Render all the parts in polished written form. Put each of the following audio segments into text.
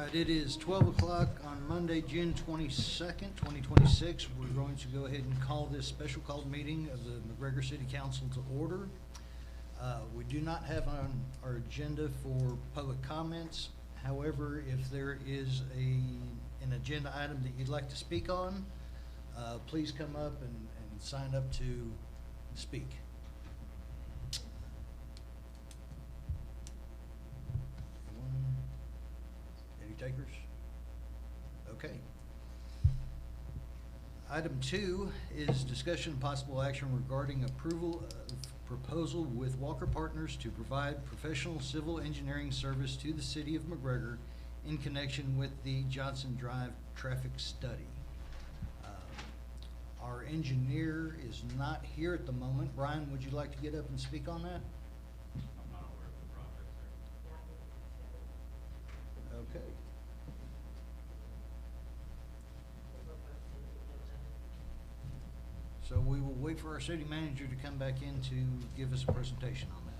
right, it is 12 o'clock on Monday, June 22nd, 2026. We're going to go ahead and call this special called meeting of the McGregor City Council to order. We do not have on our agenda for public comments. However, if there is an agenda item that you'd like to speak on, please come up and sign up to speak. Any takers? Okay. Item 2 is discussion and possible action regarding approval of proposal with Walker Partners to provide professional civil engineering service to the city of McGregor in connection with the Johnson Drive traffic study. Our engineer is not here at the moment. Brian, would you like to get up and speak on that? I'm not aware of the project, sir. Okay. So we will wait for our city manager to come back in to give us a presentation on that.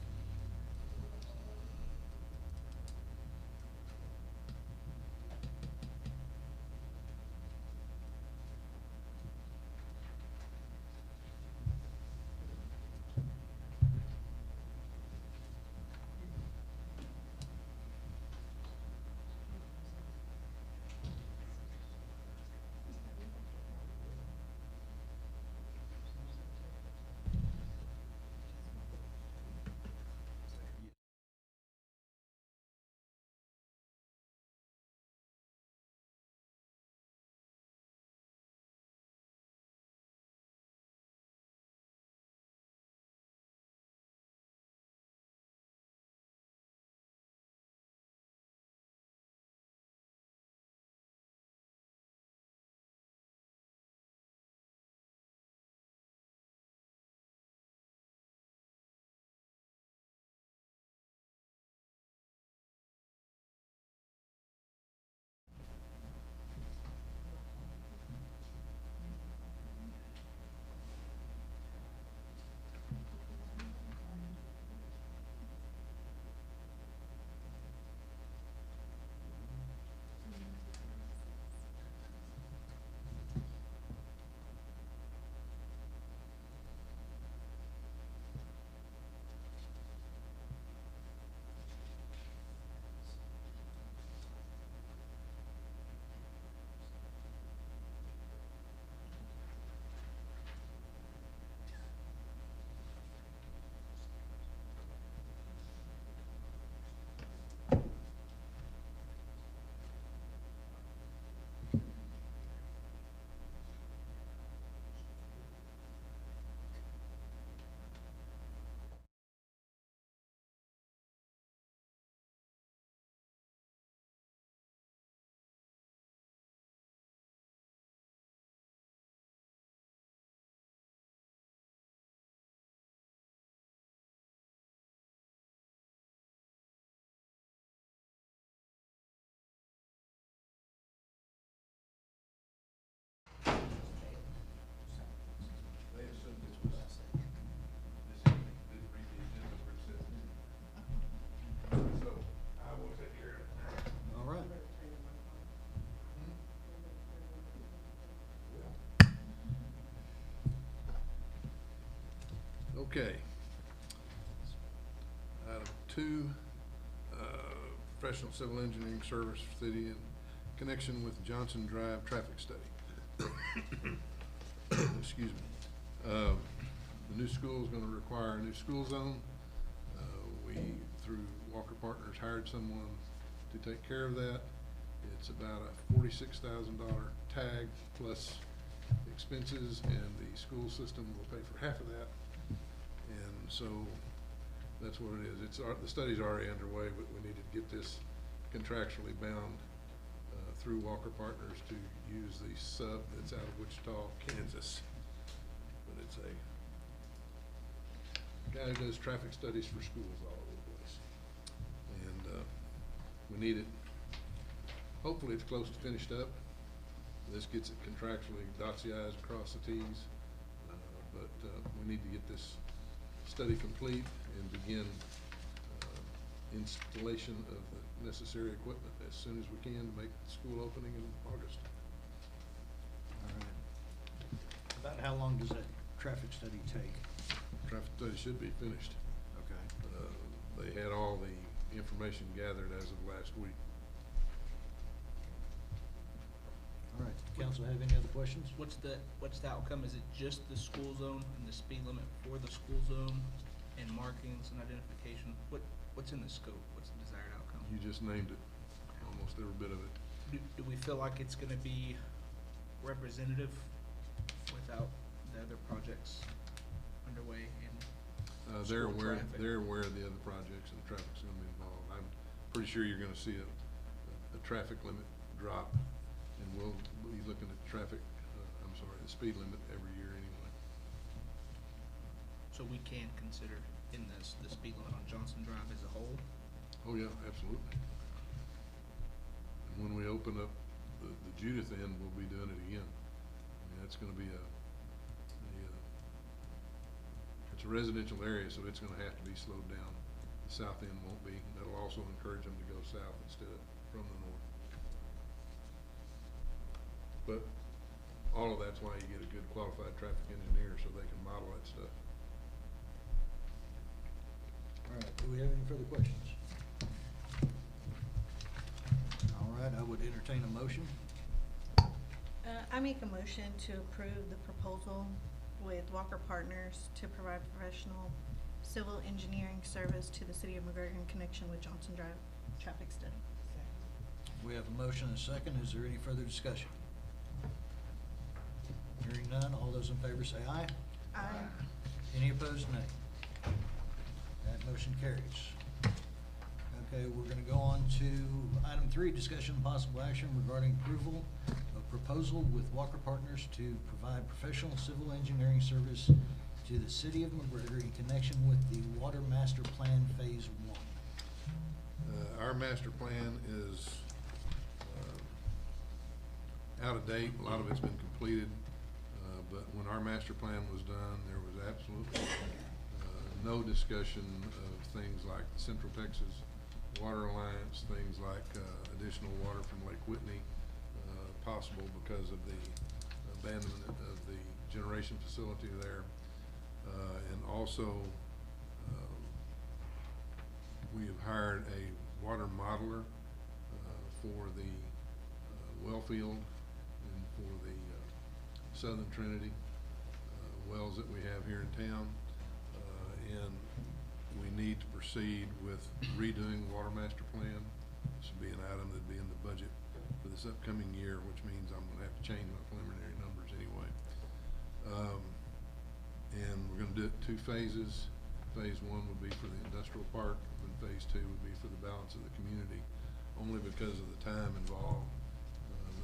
All right. Okay. Item 2, professional civil engineering service for city in connection with Johnson Drive traffic study. Excuse me. The new school is going to require a new school zone. We, through Walker Partners, hired someone to take care of that. It's about a $46,000 tag plus expenses, and the school system will pay for half of that. And so that's what it is. The study's already underway, but we need to get this contractually bound through Walker Partners to use the sub that's out of Wichita, Kansas. But it's a guy who does traffic studies for schools all over the place. And we need it. Hopefully it's close to finished up. This gets it contractually dots the I's, across the T's. But we need to get this study complete and begin installation of the necessary equipment as soon as we can to make the school opening in August. All right. About how long does that traffic study take? Traffic study should be finished. Okay. They had all the information gathered as of last week. All right. Council have any other questions? What's the outcome? Is it just the school zone and the speed limit for the school zone and markings and identification? What's in the scope? What's the desired outcome? You just named it, almost every bit of it. Do we feel like it's gonna be representative without the other projects underway and They're school aware, traffic? they're aware of the other projects and the traffic's gonna be involved. I'm pretty sure you're gonna see a traffic limit drop, and we'll be looking at the speed limit every year anyway. So we can consider in this, the speed limit on Johnson Drive as a whole? Oh, yeah, absolutely. And when we open up the Judith end, we'll be doing it again. I mean, that's gonna be it's a residential area, so it's gonna have to be slowed down. The south end won't be. That'll also encourage them to go south instead of from the north. But all of that's why you get a good qualified traffic engineer, so they can model that stuff. All right. Do we have any further questions? All right. I would entertain a motion. I make a motion to approve the proposal with Walker Partners to provide professional civil engineering service to the city of McGregor in connection with Johnson Drive traffic study. We have a motion and a second. Is there any further discussion? Hearing none, all those in favor say aye. Aye. Any opposed, nay. That motion carries. Okay, we're gonna go on to item 3, discussion and possible action regarding approval of proposal with Walker Partners to provide professional civil engineering service to the city of McGregor in connection with the Water Master Plan Phase 1. Our master plan is out of date. A lot of it's been completed, but when our master plan was done, there was absolutely no discussion of things like Central Texas Water Alliance, things like additional water from Lake Whitney, possible because of the abandonment of the generation facility there. And also, we have hired a water modeler for the well field and for the Southern Trinity wells that we have here in town. And we need to proceed with redoing the water master plan. This will be an item that'd be in the budget for this upcoming year, which means I'm gonna have to change my preliminary numbers anyway. And we're gonna do it 2 phases. Phase 1 would be for the industrial park, and phase 2 would be for the balance of the community, only because of the time involved.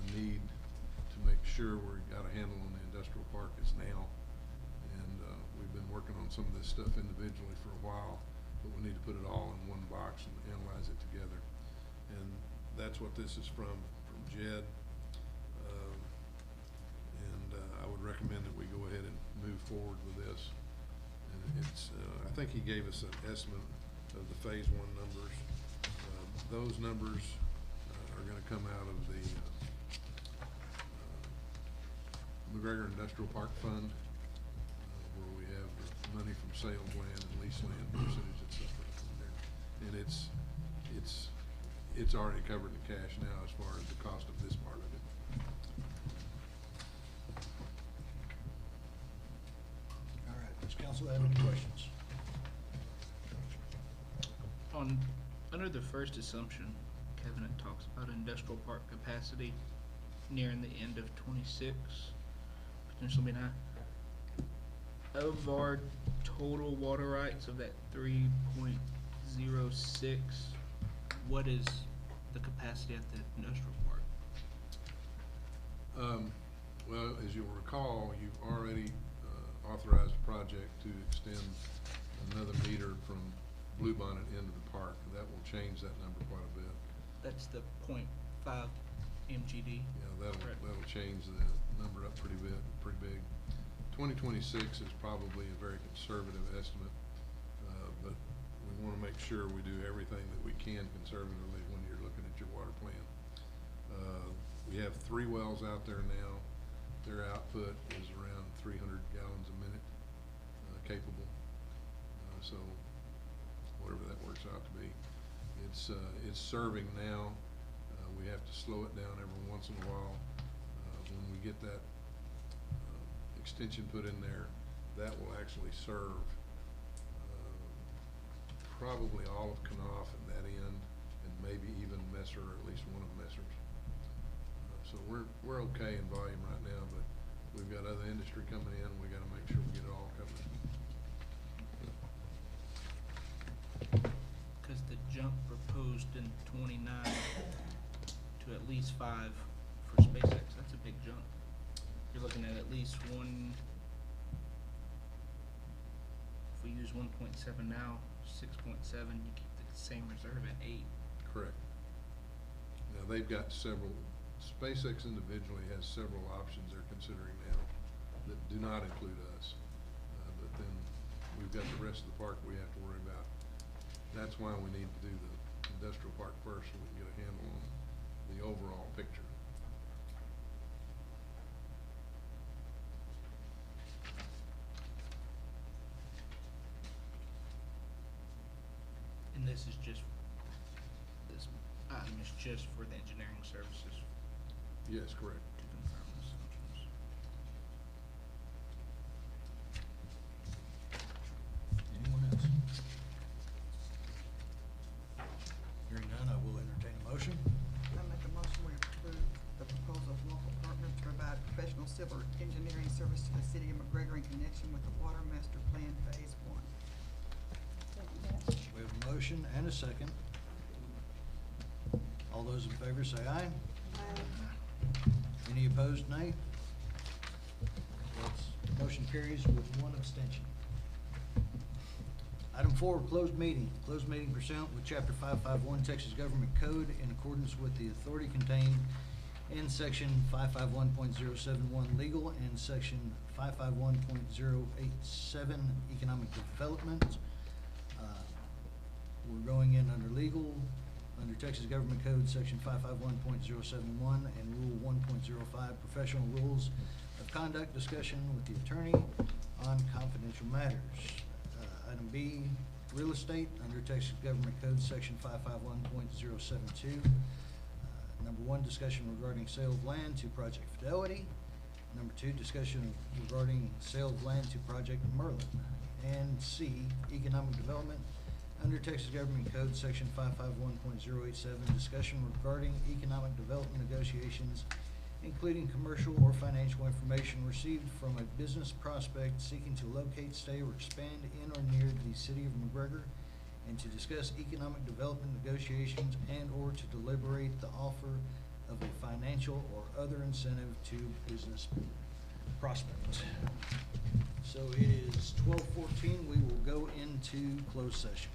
The need to make sure we've got a handle on the industrial park is now. And we've been working on some of this stuff individually for a while, but we need to put it all in one box and analyze it together. And that's what this is from Jed. I would recommend that we go ahead and move forward with this. And it's, I think he gave us an estimate of the phase 1 numbers. Those numbers are gonna come out of the McGregor Industrial Park Fund, where we have the money from sales land and lease land percentage and stuff like that there. And it's already covered in cash now as far as the cost of this part of it. All right, does council have any questions? Under the first assumption, Kevin, it talks about industrial park capacity nearing the end of 26, potentially being high. Of our total water rights of that 3.06, what is the capacity at the industrial park? Well, as you'll recall, you've already authorized a project to extend another meter from Bluebonnet into the park. That will change that number quite a bit. That's the 0.5 MGD. Yeah, that'll change the number up pretty big. 2026 is probably a very conservative estimate, but we wanna make sure we do everything that we can conservatively when you're looking at your water plan. We have 3 wells out there now. Their output is around 300 gallons a minute, capable. So whatever that works out to be. It's serving now. We have to slow it down every once in a while. When we get that extension put in there, that will actually serve probably all of Knopf and that end, and maybe even Messer, or at least one of Messer's. So we're okay in volume right now, but we've got other industry coming in. We got to make sure we get it all covered. Because the jump proposed in 29 to at least 5 for SpaceX, that's a big jump. You're looking at least one, if we use 1.7 now, 6.7, you keep the same reserve at 8. Correct. Now, they've got several, SpaceX individually has several options they're considering now that do not include us. But then we've got the rest of the park we have to worry about. That's why we need to do the industrial park first, so we can get a handle on the overall picture. And this is just, this item is just for the engineering services Yes, correct. to confirm the assumptions. Anyone else? Hearing none, I will entertain a motion. I make a motion we approve the proposal of local partners to provide professional civil engineering service to the city of McGregor in connection with the Water Master Plan Phase 1. We have a motion and a second. All those in favor say aye. Any opposed, nay? Motion carries with one abstention. Item 4, closed meeting. Closed meeting pursuant with Chapter 551 Texas Government Code in accordance with the authority contained in Section 551.071 Legal and Section 551.087 Economic Development. We're going in under legal, under Texas Government Code, Section 551.071 and Rule 1.05, Professional Rules of Conduct, discussion with the attorney on confidential matters. Item B, real estate, under Texas Government Code, Section 551.072. Number 1, discussion regarding sale of land to Project Fidelity. Number 2, discussion regarding sale of land to Project Merlin. And C, economic development, under Texas Government Code, Section 551.087, discussion regarding economic development negotiations, including commercial or financial information received from a business prospect seeking to locate, stay, or expand in or near the city of McGregor, and to discuss economic development negotiations and/or to deliberate the offer of a financial or other incentive to business prospect. So it is 12:14. We will go into closed session.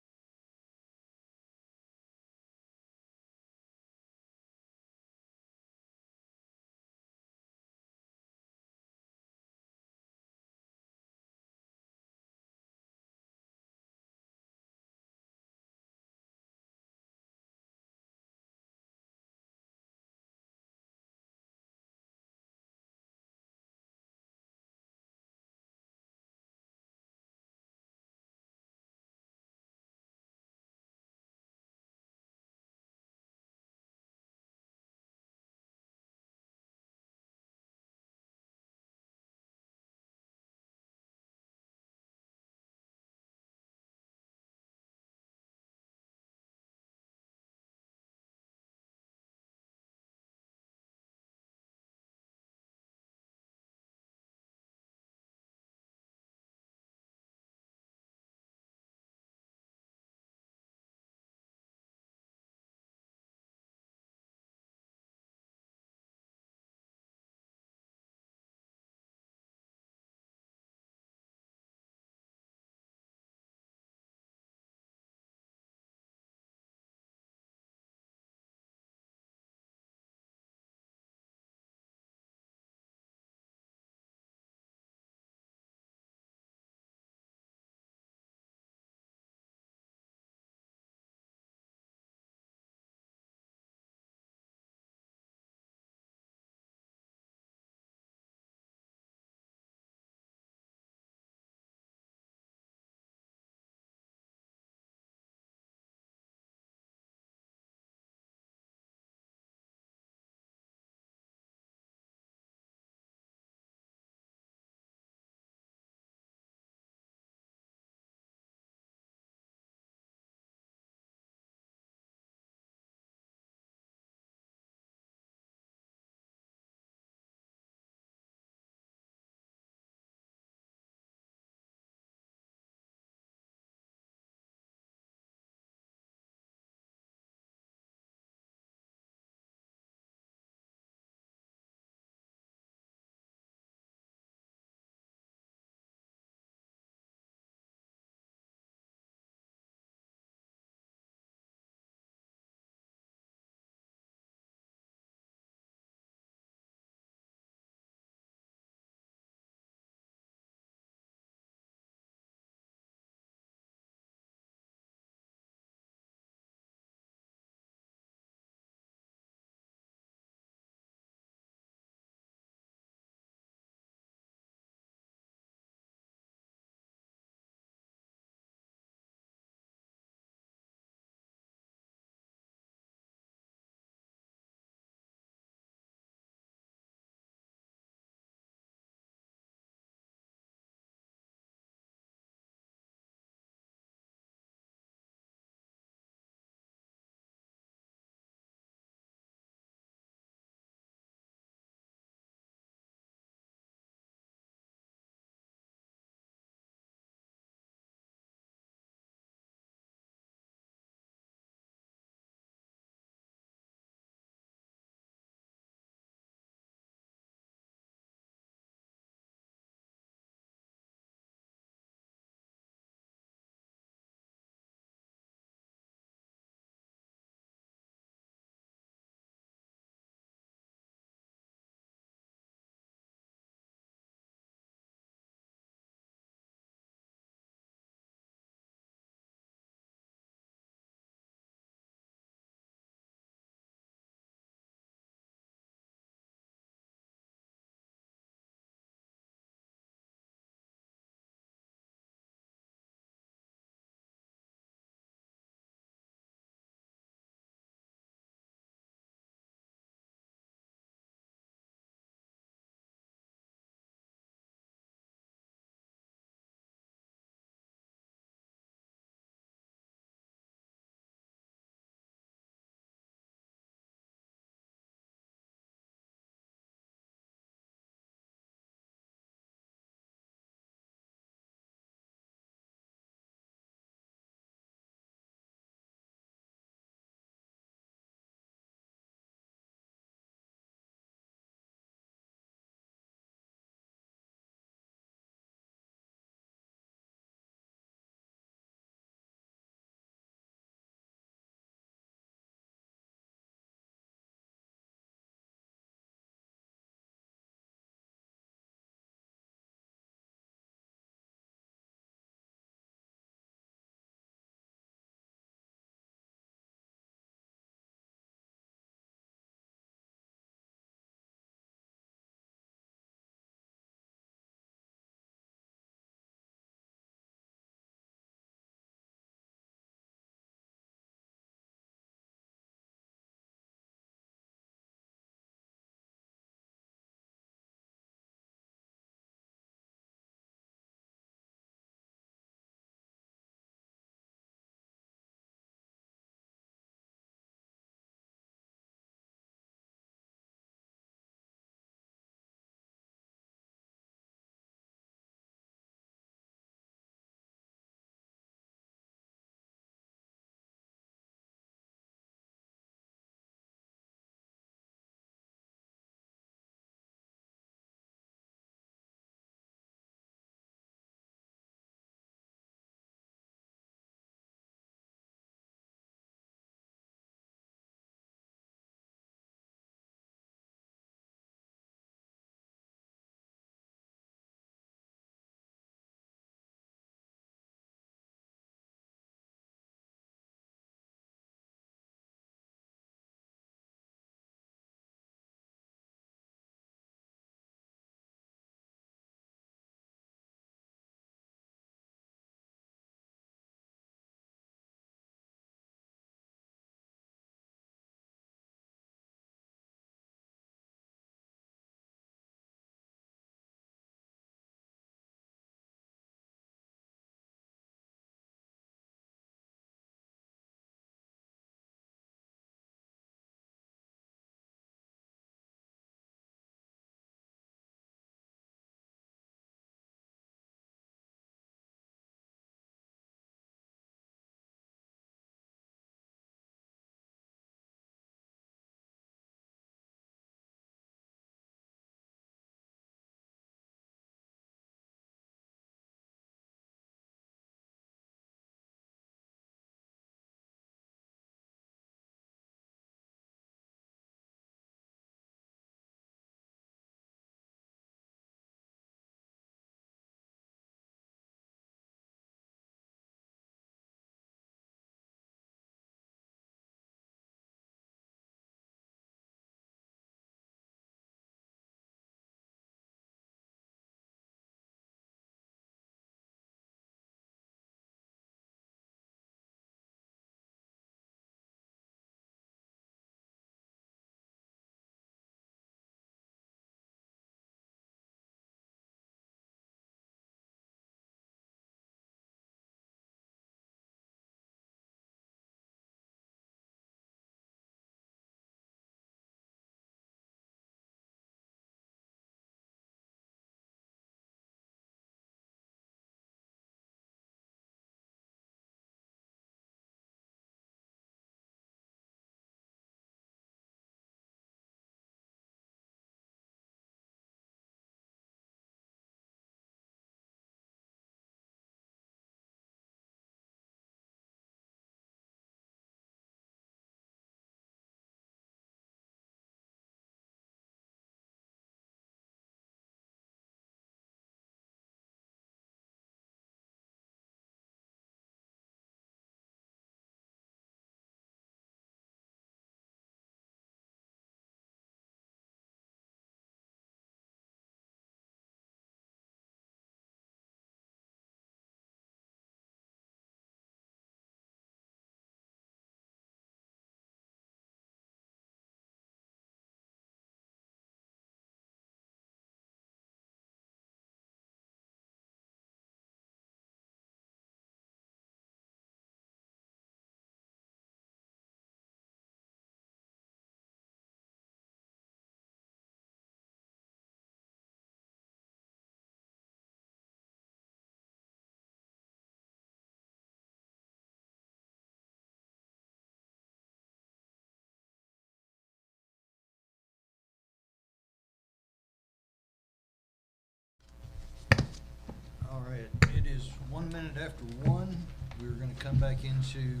right, it is 1 minute after 1. We're gonna come back into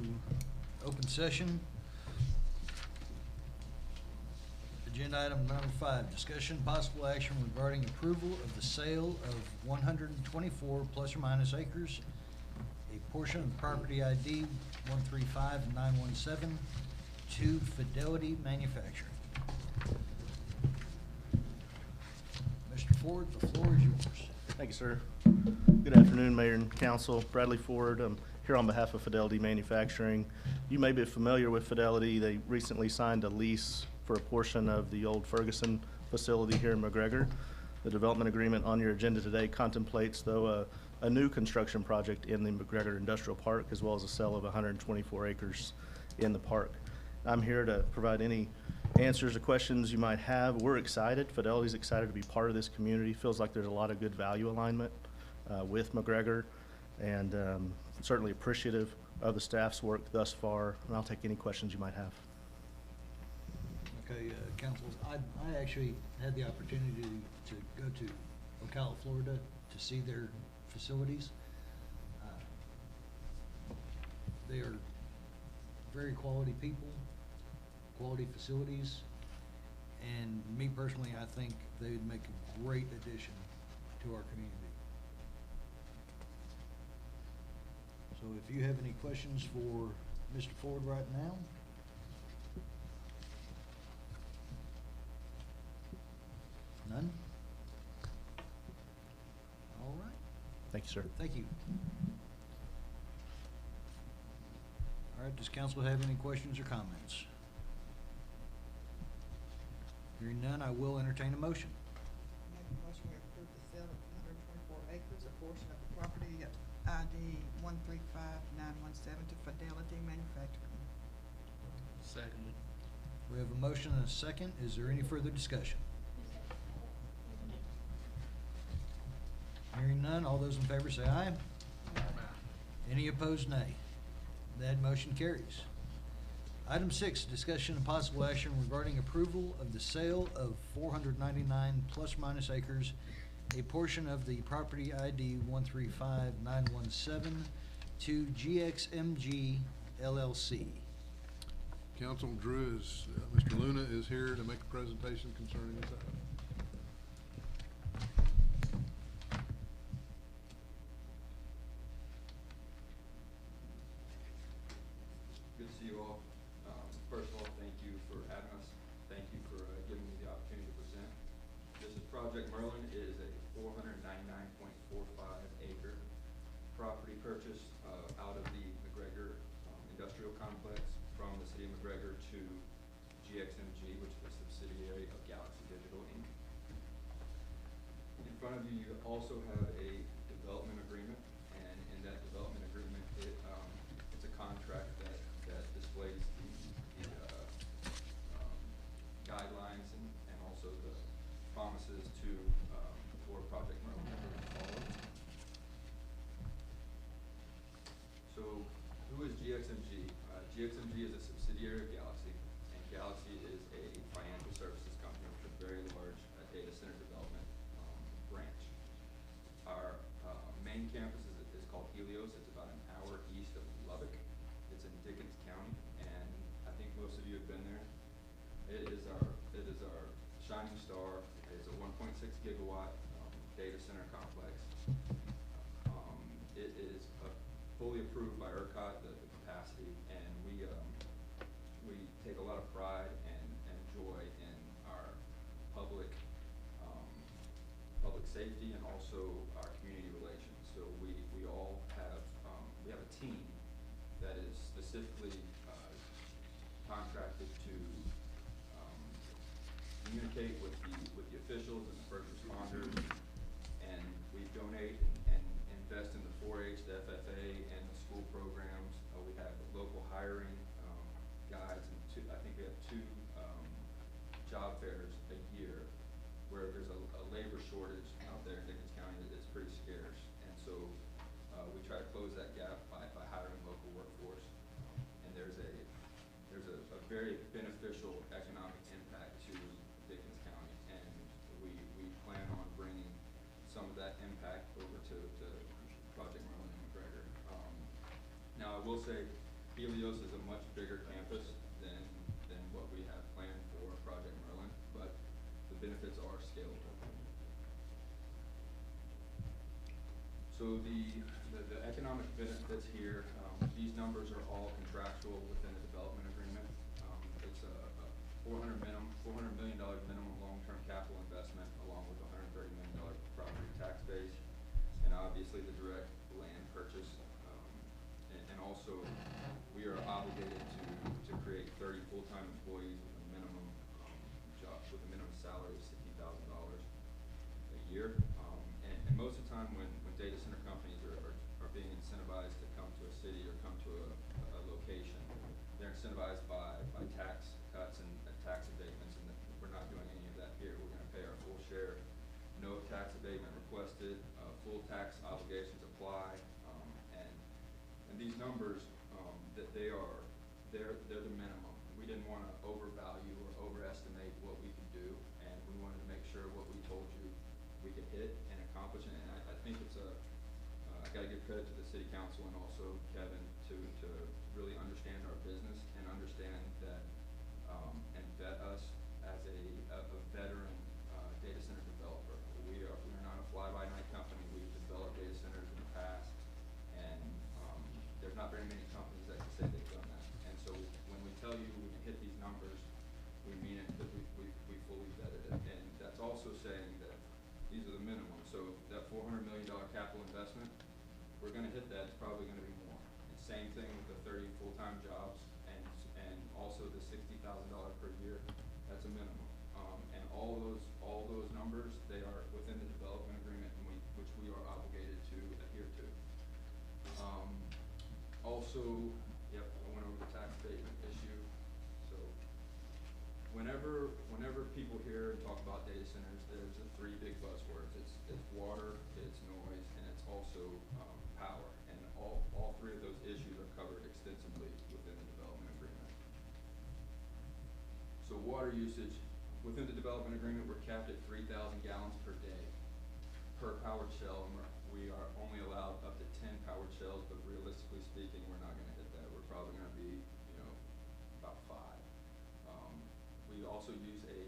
open session. Agenda item number 5, discussion possible action regarding approval of the sale of 124 plus or minus acres, a portion of property ID 135917 to Fidelity Manufacturing. Mr. Ford, the floor is yours. Thank you, sir. Good afternoon, Mayor and Council. Bradley Ford. I'm here on behalf of Fidelity Manufacturing. You may be familiar with Fidelity. They recently signed a lease for a portion of the old Ferguson facility here in McGregor. The development agreement on your agenda today contemplates, though, a new construction project in the McGregor Industrial Park, as well as a sale of 124 acres in the park. I'm here to provide any answers or questions you might have. We're excited. Fidelity's excited to be part of this community. Feels like there's a lot of good value alignment with McGregor, and certainly appreciative of the staff's work thus far. And I'll take any questions you might have. Okay, council, I actually had the opportunity to go to Ocala, Florida, to see their facilities. They are very quality people, quality facilities, and me personally, I think they would make a great addition to our community. So if you have any questions for Mr. Ford right now? None? All right, Thank you, sir. thank you. All right, does council have any questions or comments? Hearing none, I will entertain a motion. Make a motion we approve the sale of 124 acres, a portion of the property at ID 135917 to Fidelity Manufacturing. Seconded. We have a motion and a second. Is there any further discussion? Hearing none, all those in favor say aye. Any opposed, nay. That motion carries. Item 6, discussion and possible action regarding approval of the sale of 499 plus minus acres, a portion of the property ID 135917 to GXMG LLC. Council, Drew is, Mr. Luna is here to make a presentation concerning this item. Good to see you all. First of all, thank you for having us. Thank you for giving me the opportunity to present. This is Project Merlin. It is a 499.45 acre property purchase out of the McGregor Industrial Complex from the city of McGregor to GXMG, which is a subsidiary of Galaxy Digital Inc. In front of you, you also have a development agreement, and in that development agreement, it's a contract that displays the guidelines and also the promises to for Project Merlin moving forward. So, who is GXMG? GXMG is a subsidiary of Galaxy, and Galaxy is a financial services company with a very large data center development branch. Our main campus is called Helios. It's about an hour east of Lubbock. It's in Dickens County, and I think most of you have been there. It is our shining star. It's a 1.6 gigawatt data center complex. It is fully approved by ERCOT, the capacity, and we take a lot of pride and joy in our public safety and also our community relations. So we all have we have a team that is specifically contracted to communicate with the officials and the first responders, and we donate and invest in the 4-H, the FFA, and the school programs. We have local hiring guides, and I think we have 2 job fairs a year where there's a labor shortage out there in Dickens County that is pretty scarce, and so we try to close that gap by hiring local workforce. And there's a very beneficial economic impact to Dickens County, and we plan on bringing some of that impact over to will say Helios is a much bigger campus than what we have planned for Project Merlin, but the benefits are scalable. So the economic benefits here, these numbers are all contractual within the development agreement. It's a $400 million minimum long-term capital investment, along with $130 million property tax base, and obviously the direct land purchase. And also, we are obligated to create 30 full-time employees with a minimum job, with a minimum salary of $60,000 a year. And most of the time when data center companies are being incentivized to come to a city or come to a location, they're incentivized by tax cuts and tax abatements, and we're not doing any of that here. We're gonna pay our full share, no tax abatement requested, full tax obligations apply, and these numbers, that they're the minimum. We didn't wanna overvalue or overestimate what we could do, and we wanted to make sure what we told you we could hit and accomplish, and I think it's I gotta give credit to the city council and also Kevin to really understand our business and understand that, and vet us as a veteran data center developer. We're not a fly-by-night company. We've developed data centers in the past, and there's not very many companies that can say they've done that. And so when we tell you we can hit these numbers, we mean it because we fully vetted it. And that's also saying that these are the minimum. So that $400 million capital investment, we're gonna hit that. It's probably gonna be more. And same thing with the 30 full-time jobs and also the $60,000 per year. That's a minimum. And all those numbers, they are within the development agreement, and which we are obligated to adhere to. Also, yep, I went over the tax abatement issue. So whenever people hear and talk about data centers, there's the three big buzzwords. It's water, it's noise, and it's also power. And all three of those issues are covered extensively within the development agreement. So water usage, within the development agreement, we're capped at 3,000 gallons per day per powered shell, and we are only allowed up to 10 powered shells, but realistically speaking, we're not gonna hit that. We're probably gonna be, about 5. We also use a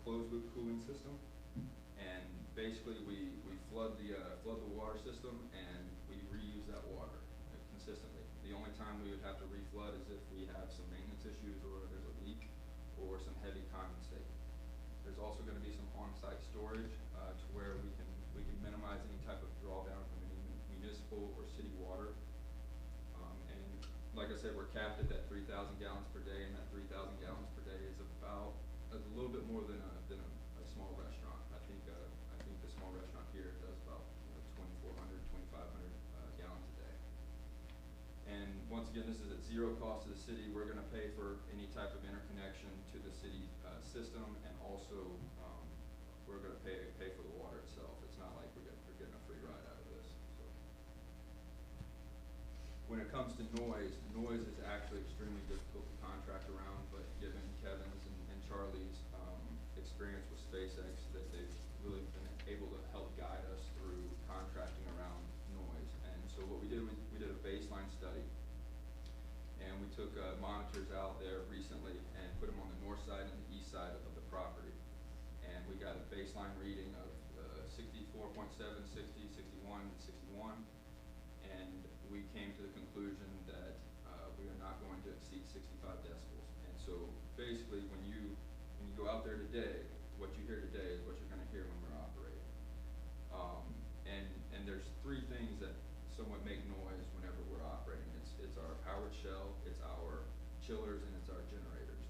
closed loop cooling system, and basically we flood the water system and we reuse that water consistently. The only time we would have to reflood is if we have some maintenance issues or there's a leak or some heavy condensate. There's also gonna be some on-site storage to where we can minimize any type of drawdown from any municipal or city water. And like I said, we're capped at that 3,000 gallons per day, and that 3,000 gallons per day is about a little bit more than a small restaurant. I think the small restaurant here does about 2,400, 2,500 gallons a day. And once again, this is at zero cost to the city. We're gonna pay for any type of interconnection to the city system, and also we're gonna pay for the water itself. It's not like we're getting a free ride out of this. So when it comes to noise is actually extremely difficult to contract around, but given Kevin's and Charlie's experience with SpaceX, that they've really been able to help guide us through contracting around noise. And so what we did a baseline study, and we took monitors out there recently and put them on the north side and the east side of the property. And we got a baseline reading of 64.7, 60, 61, 61. And we came to the conclusion that we are not going to exceed 65 decibels. And so basically when you go out there today, what you hear today is what you're gonna hear when we're operating. And there's three things that somewhat make noise whenever we're operating. It's our powered shell, it's our chillers, and it's our generators.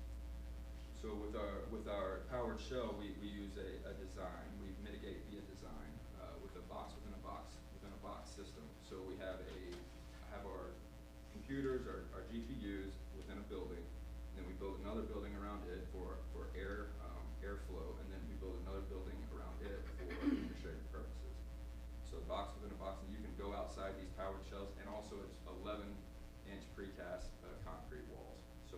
So with our powered shell, we use a design. We mitigate via design with a box within a box within a box system. So we have our computers, our GPUs within a building, and then we build another building around it for airflow, and then we build another building around it for administrative purposes. So box within a box, and you can go outside these powered shells, and also it's 11-inch precast concrete walls. So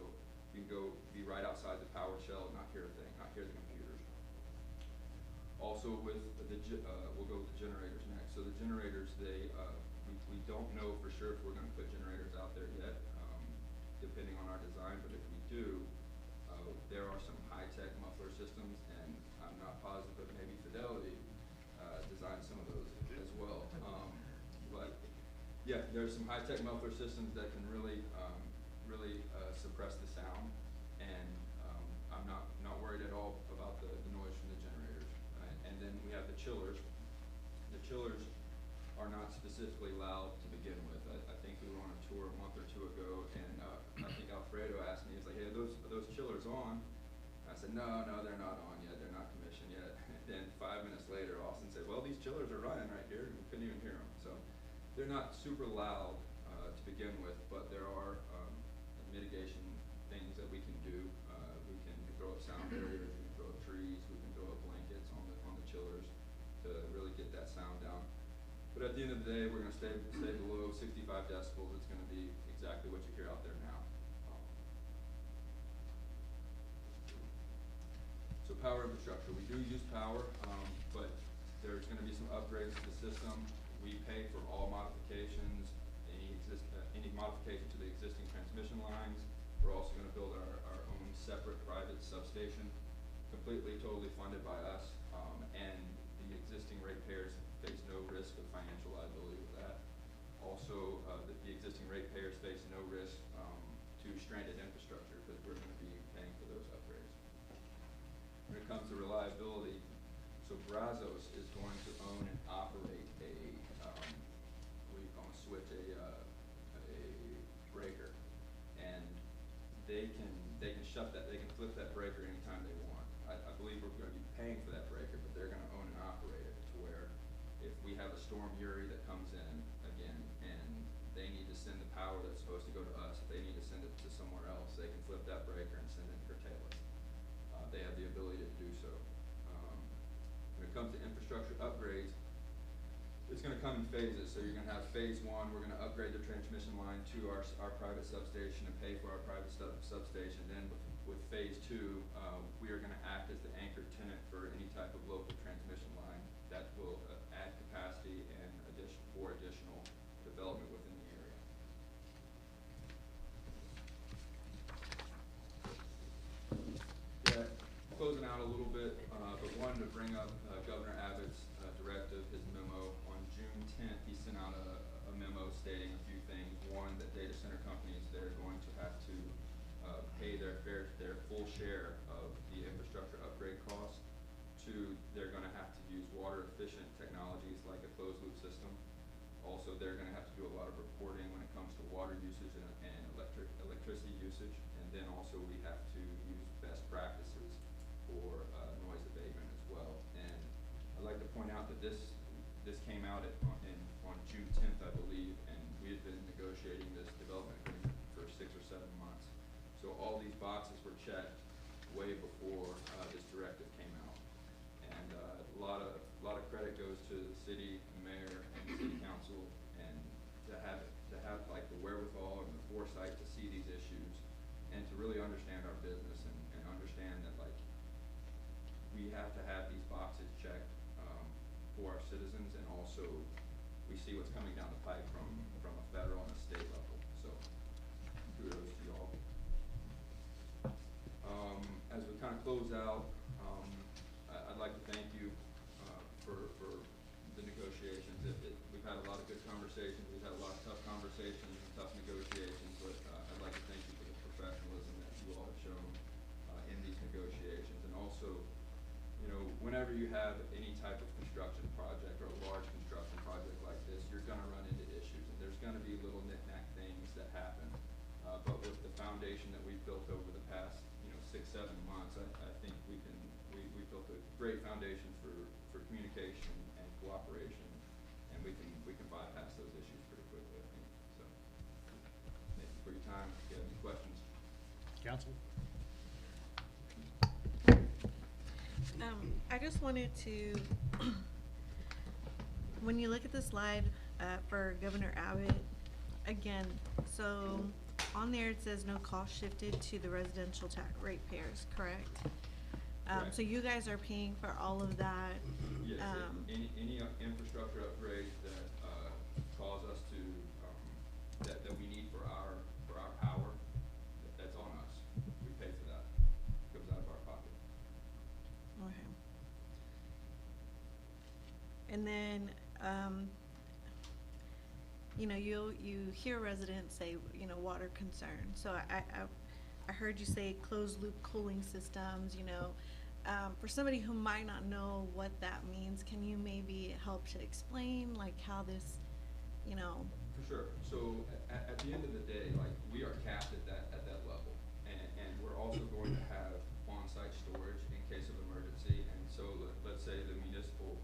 you can go be right outside the powered shell and not hear a thing, not hear the computers. Also with we'll go with the generators next. So the generators, we We don't know for sure if we're gonna put generators out there yet, depending on our design, but if we do, there are some high-tech muffler systems, and I'm not positive, but maybe Fidelity, designed some of those as well. But, yeah, there's some high-tech muffler systems that can really, suppress the sound, and, I'm not worried at all about the noise from the generators. And then we have the chillers. The chillers are not specifically loud to begin with. I think we were on a tour a month or two ago, and I think Alfredo asked me, he's like, hey, are those chillers on? I said, no, they're not on yet. They're not commissioned yet. And then 5 minutes later, Austin said, well, these chillers are running right here, and we couldn't even hear them. So they're not super loud to begin with, but there are mitigation things that we can do. We can throw up sound barriers, we can throw up trees, we can throw up blankets on the chillers to really get that sound down. But at the end of the day, we're gonna stay below 65 decibels. It's gonna be exactly what you hear out there now. So power infrastructure, we do use power, but there's gonna be some upgrades to the system. We pay for all modifications, any modification to the existing transmission lines. We're also gonna build our own separate private substation, completely, totally funded by us, and the existing ratepayers face no risk of financial liability with that. Also, the existing ratepayers face no risk to stranded infrastructure, because we're going to be paying for those upgrades. When it comes to reliability, so Brazos is going to own and operate we're going to switch a breaker, and they can shut that, they can flip that breaker anytime they want. I believe we're going to be paying for that breaker, but they're going to own and operate it to where if we have a storm Uri that comes in again and they need to send the power that's supposed to go to us, if they need to send it to somewhere else, they can flip that breaker and send it and curtail it. They have the ability to do so. When it comes to infrastructure upgrades, it's gonna come in phases. So you're gonna have phase one, we're gonna upgrade the transmission line to our private substation and pay for our private substation. Then with phase two, we are gonna act as the anchor tenant for any type of local transmission line that will add capacity and additional development within the area. Yeah, closing out a little bit, but wanted to bring up Governor Abbott's directive, his memo. On June 10th, he sent out a memo stating a few things. One, that data center companies, they're going to have to pay their full share of the infrastructure upgrade costs. Two, they're gonna have to use water efficient technologies like a closed loop system. Also, they're gonna have to do a lot of reporting when it comes to water usage and electricity usage. And then also we have to use best practices for noise abatement as well. And I'd like to point out that this came out on June 10th, I believe, and we had been negotiating this development agreement for 6 or 7 months. So all these boxes were checked way before this directive came out. And a lot of credit goes to the city mayor and the city council, and to have like the wherewithal and the foresight to see these issues and to really understand our business and understand that like we have to have these boxes checked for our citizens, and also we see what's coming down the pipe from a federal and a state level. So kudos to y'all. As we kind of close out, I'd like to thank you for the negotiations. We've had a lot of good conversations. We've had a lot of tough conversations and tough negotiations, but I'd like to thank you for the professionalism that you all have shown in these negotiations. And also, you know, whenever you have any type of construction project or a large construction project like this, you're going to run into issues, and there's going to be little knick-knack things that happen. But with the foundation that we've built over the past, 6-7 months, I think we built a great foundation for communication and cooperation, and we can bypass those issues pretty quickly, I think. So thank you for your time. If you have any questions. Council? I just wanted to, when you look at the slide for Governor Abbott, again, so on there it says no cost shifted to the residential tax ratepayers, correct? Correct. So you guys are paying for all of that? Yes, any infrastructure upgrades that cause us to you know, you hear residents say, you know, water concern. So I heard you say closed loop cooling systems, you know. For somebody who might not know what that means, can you maybe help to explain like how this, you know? For sure. So at the end of the day, like, we are capped at that level. And we're also going to have on-site storage in case of emergency. And so let's say the municipal,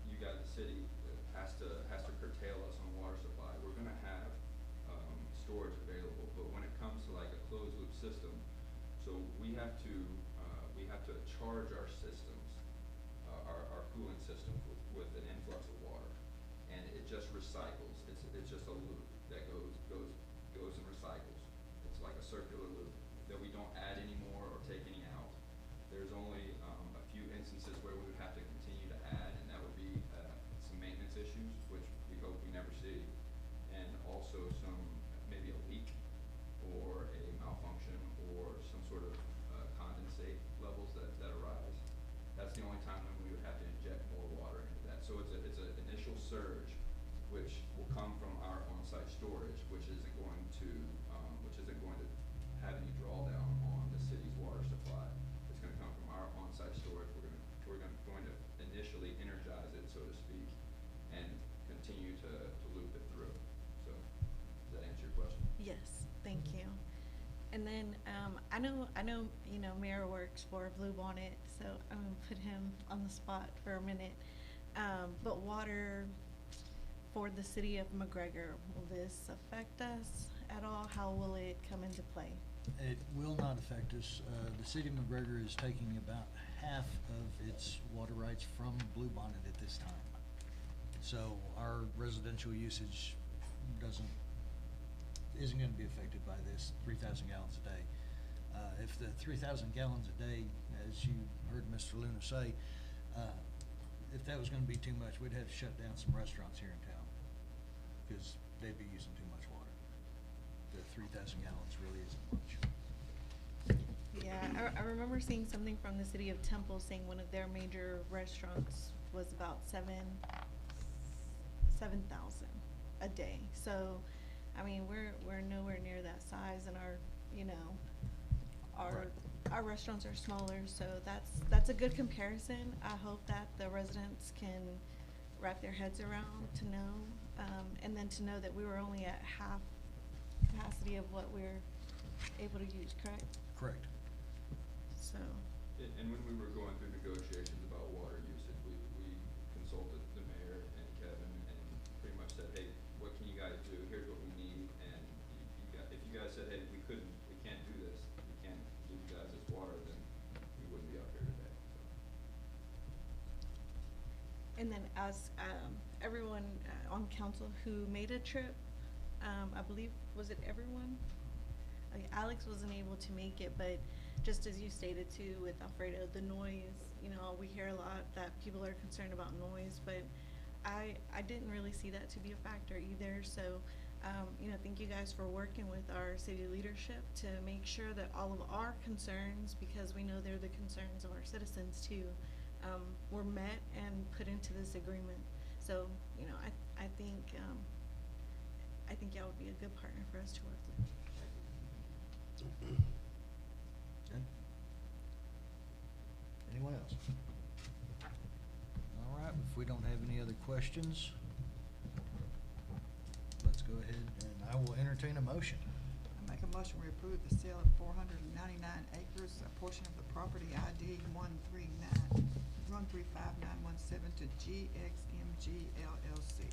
you guys, the city, has to curtail us on water supply. We're gonna have, storage available. But when it comes to like a closed loop system, so we have to charge our systems, our cooling systems with an influx of water. And it just recycles. It's just a loop that goes and recycles. It's like a circular loop that we don't add any more or take any out. There's only a few instances where we would have to continue to add, and that would be some maintenance issues, which we hope we never see, and also some, maybe a leak or a malfunction or some sort of condensate levels that arise. That's the only time when we would have to inject more water into that. So it's an initial surge, which will come from our on-site storage, which isn't going to have any drawdown on the city's water supply. It's gonna come from our on-site storage. We're going to initially energize it, so to speak, and continue to loop it through. So, does that answer your question? Yes, thank you. And then, I know, you know, Mayor works for Blue Bonnet, so I'm gonna put him on the spot for a minute. But water for the city of McGregor, will this affect us at all? How will it come into play? It will not affect us. The city of McGregor is taking about half of its water rights from Blue Bonnet at this time. So our residential usage isn't gonna be affected by this 3,000 gallons a day. If the 3,000 gallons a day, as you heard Mr. Luna say, if that was gonna be too much, we'd have to shut down some restaurants here in town, because they'd be using too much water. The 3,000 gallons really isn't much. Yeah, I remember seeing something from the city of Temple saying one of their major restaurants was about 7,000 a day. So, I mean, we're nowhere near that size, and our, you know, our restaurants are smaller, so that's a good comparison. I hope that the residents can wrap their heads around to know, and then to know that we were only at half capacity of what we're able to use, correct? Correct. So, And when we were going through negotiations about water usage, we consulted the mayor and Kevin and pretty much said, hey, what can you guys do? Here's what we need. And if you guys said, hey, we can't do this, we can't give you guys this water, then we wouldn't be out here today. and then as, everyone on council who made a trip, I believe, was it everyone? Alex wasn't able to make it, but just as you stated too with Alfredo, the noise, you know, we hear a lot that people are concerned about noise, but I didn't really see that to be a factor either. So, you know, thank you guys for working with our city leadership to make sure that all of our concerns, because we know they're the concerns of our citizens too, were met and put into this agreement. So, you know, I think y'all would be a good partner for us to work with. Okay. Anyone else? All right, if we don't have any other questions, let's go ahead and I will entertain a motion. I make a motion we approve the sale of 499 acres, a portion of the property ID 135917 to GXMG LLC.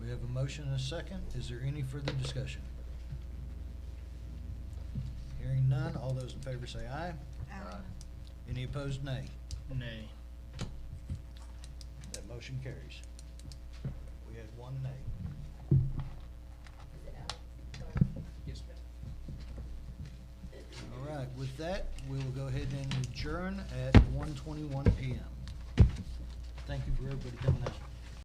We have a motion and a second. Is there any further discussion? Hearing none, all those in favor say aye. Aye. Any opposed, nay. Nay. That motion carries. We had one nay. Yes, ma'am. All right, with that, we will go ahead and adjourn at 1:21 PM. Thank you for everybody coming out.